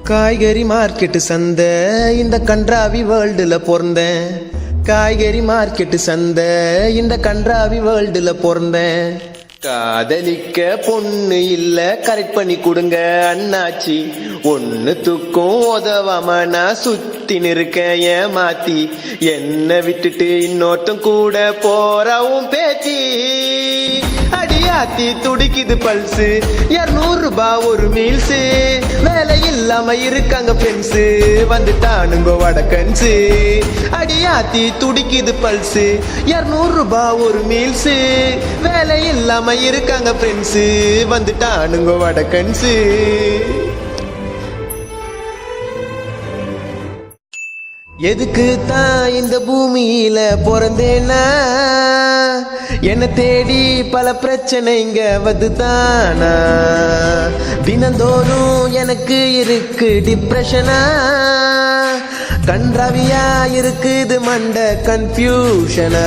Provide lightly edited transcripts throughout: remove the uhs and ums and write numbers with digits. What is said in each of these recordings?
காய்கறி மார்க்கெட்டு சந்தை இந்த கன்றாவி வேர்ல்டுல பிறந்தேன். காய்கறி மார்க்கெட்டு சந்தை இந்த கன்றாவி வேர்ல்டுல பிறந்தேன். காதலிக்க பொண்ணு இல்ல கரெக்ட் பண்ணி கொடுங்க அண்ணாச்சி. ஒண்ணுத்துக்கும் உதவாம நான் சுத்தி நிற்கேன் ஏமாத்தி. என்ன விட்டுட்டு இன்னொருத்தம் கூட போறவும் பேச்சு. அடியாத்தி துடிக்குது பல்சு 200 ரூபாய் ஒரு மீல்ஸு. வேலை இல்லாம இருக்காங்க ஃப்ரெண்ட்ஸு வந்துட்டானுங்க வடக்கன்ஸு. அடியாத்தி துடிக்குது பல்சு 200 ரூபாய் ஒரு மீல்ஸு. வேலை இல்லாம இருக்காங்க ஃப்ரெண்ட்ஸு வந்துட்டானுங்க வடக்கன்ஸு. எதுக்கு தான் இந்த பூமியில பிறந்தேனா? என்ன தேடி பல பிரச்சனை இங்க வந்துதானா? தினந்தோறும் எனக்கு இருக்கு டிப்ரெஷனா. கன்றாவியா இருக்குது மண்ட கன்ஃபியூஷனா.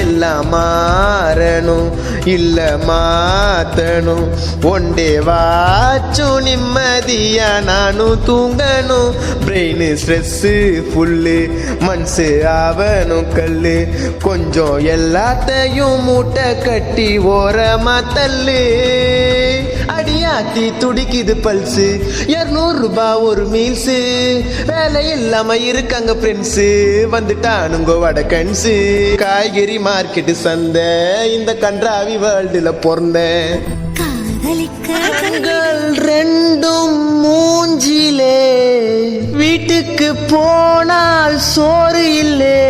எல்லாம் மாறணும் இல்ல மாத்தணும். ஒண்டே வாச்சும் நிம்மதியா நானும் தூங்கணும். பிரெயின் ஸ்ட்ரெஸ் ஃபுல்லு மனசு ஆவணும் கல்லு. கொஞ்சம் எல்லாத்தையும் மூட்டை கட்டி ஓரமா தள்ளு. அடியாத்தி துடிக்குது பல்சு 200 ரூபாய் ஒரு மீல்ஸு. வேலை இல்லாம இருக்காங்க ஃப்ரெண்ட்ஸு வந்துட்டானுங்க வடக்கன்ஸு. காய்கறி மார்க்கெட்டு சந்தை இந்த கன்றாவி வேர்ல்டுல பிறந்தேன். கண்கள் ரெண்டும் மூஞ்சிலே வீட்டுக்கு போனால் சோறு இல்லே.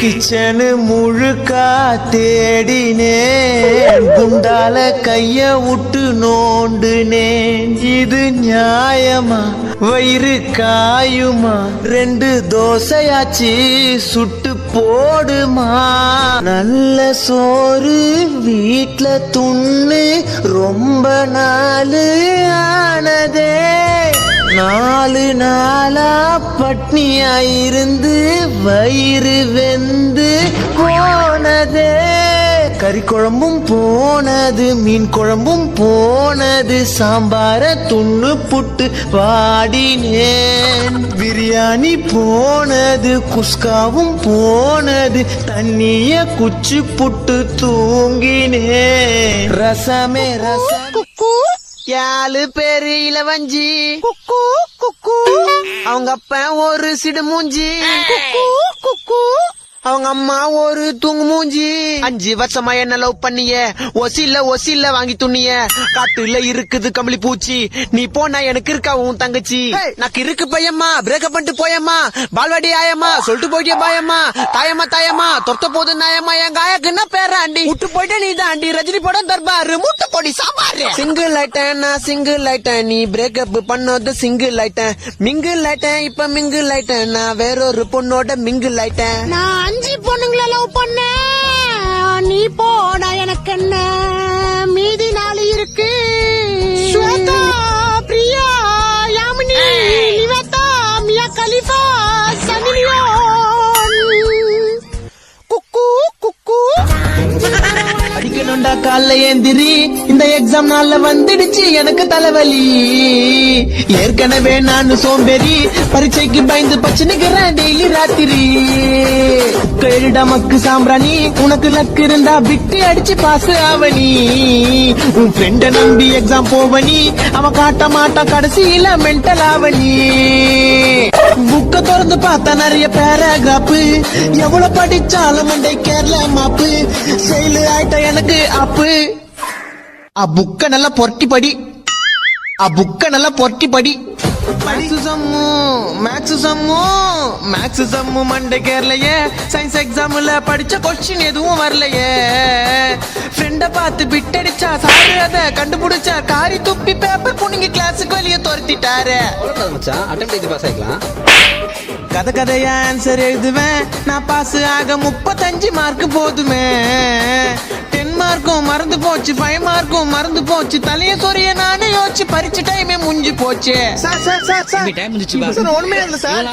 கிச்சனு முழுக்கா தேடினேன் குண்டால கைய விட்டு நோண்டுனேன். இது நியாயமா? வயிறு காயுமா? 2 தோசையாச்சு சுட்டு போடுமா? நல்ல சோறு வீட்ல துண்ணு ரொம்ப நாள் ஆனதே. 4 நாளா பட்னியாயிருந்து வயிறு வெந்து போனதே. கறி குழம்பும் போனது மீன் குழம்பும் போனது. சாம்பார துண்ணு புட்டு வாடினேன். பிரியாணி போனது குஸ்காவும் போனது. தண்ணிய குச்சி புட்டு தூங்கினேன். ரசமே ரசம் 7 பேரு இளவஞ்சி. அவங்க அப்பா ஒரு சிடு மூஞ்சி. அவங்க அம்மா ஒரு தூங்கு மூஞ்சி. 5 வருஷமா என்ன லவ் பண்ணிய ஒசில வாங்கி துண்ணிய. காட்டுல இருக்குது கம்பளி பூச்சி. நீ போனா எனக்கு இருக்கா உன் தங்கச்சி. நான் இருக்கு பையம்மா பிரேக்கப் பண்ணிட்டு போயம்மா. பால்வாடி ஆயம்மா சொல்லிட்டு போயிட்டே பாயம்மா. தாயம்மா தொத்த போது நாயம்மா. எங்க ஆயாக்குன்னா பேராண்டி விட்டு போயிட்டே நீ தாண்டி. ரஜினி படம் தர்பாரு முட்டை பொடி சாம்பாரு. சிங்கிள் ஆயிட்டேன் நான் சிங்கிள் ஆயிட்டேன். நீ பிரேக்கப் பண்ணது சிங்கிள் ஆயிட்டேன். மிங்கிள் ஆயிட்டேன் இப்ப மிங்கிள் ஆயிட்டேன். நான் வேறொரு பொண்ணோட மிங்கிள் ஆயிட்டேன். 5 பொண்ணுங்களை லவ் பண்ண நீ போடா எனக்கு என்ன. மீதி 4 இருக்கு. Swetha Priya Yamini Nivetha Mia Khalifa Sunny Leone. குக்கு குக்கு அடிக்கணும்டா காலைல ஏந்திரி. இந்த எக்ஸாம் நாள்ல வந்துடுச்சு எனக்கு தலைவலி. ஏற்கனவே நான் சோம்பேறி. பரீட்சைக்கு பயந்து பச்சுனுக்கிறேன் டெய்லி ராத்திரி. கேளுடா மக்கு சாம்பிராணி. உனக்கு லக்கு இருந்தா பிட்டு அடிச்சு பாஸ் ஆவணி. உன் ஃப்ரெண்ட நம்பி எக்ஸாம் போவனி. அவன் காட்ட மாட்டா கடைசியில மென்டல் ஆவணி. புக்க திறந்து பார்த்தா நிறைய பேராகிராஃப். எவ்வளவு படிச்சாலும் மண்டை கேரள மாப்பு. செயலு ஆயிட்ட எனக்கு அப்பு. புக்க நல்லா பொரட்டி படி. புக்க நல்லா பொரட்டி படி. மேக்ஸ் சம்மு மண்டை கேரளையே. சயின்ஸ் எக்ஸாம்ல படிச்ச கொஸ்டின் எதுவும் வரலையே. ஃப்ரெண்ட பார்த்து பிட்டடிச்சா சாரு அத கண்டுபிடிச்சா. காரி துப்பி பேப்பர் புனிங்க கிளாஸுக்கு வெளியே துரத்திட்டாரு. கதையா ஆன்சர் எழுதுவேன் நான். பாஸ் ஆக 35 மார்க் போதுமே. 10 மார்க்கும் மறந்து போச்சு. 5 மார்க்கும் மறந்து போச்சு. தலைய சொரிய நானே யோசிச்சு பறிச்ச டைமே முடிஞ்சு போச்சு. சார் ஒண்ணுமே இல்லை சார்.